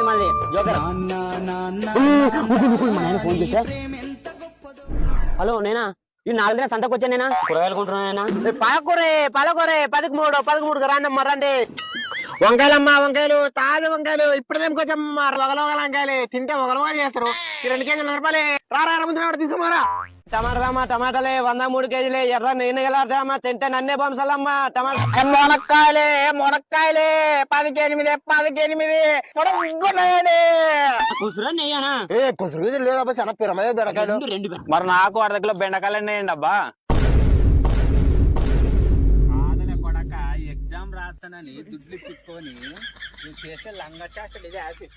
ఇది మళ్ళీ joker. Phone చేసా. హలో నేనా ఈ 4 దిన సంతకు వచ్చా నేనా కూరగాయలు కొంటున్నా. పాలకూరే 13 రాండమ్మా రండి. వంకాయలమ్మా వంకాయలు తాజా వంకాయలు ఇప్పుడు కొంచెం వగల వంకాయలు తింటే వగలవగలు చేస్తారు. 2 కేజీలు రూపాయలే రారా ముందు తీసుకోమారా. టమాటాలమ్మా టమాటాలే 103 కేజీలే ఎర్ర నేను గెలాడతామా తింటే నన్నే పంచాలమ్మా. టమాటా మునక్కాయలే 10 లేదబ్బా చాలా పిరమదే బెండకాయలు. మరి నాకు 1/2 కిలో బెండకాయలు ఉన్నాయండి అబ్బా. ఎగ్జామ్ రాస్తానని దుడ్లు ఇప్పించుకొని చేసే లంగా చేష్టలు ఇది యాసిడ్.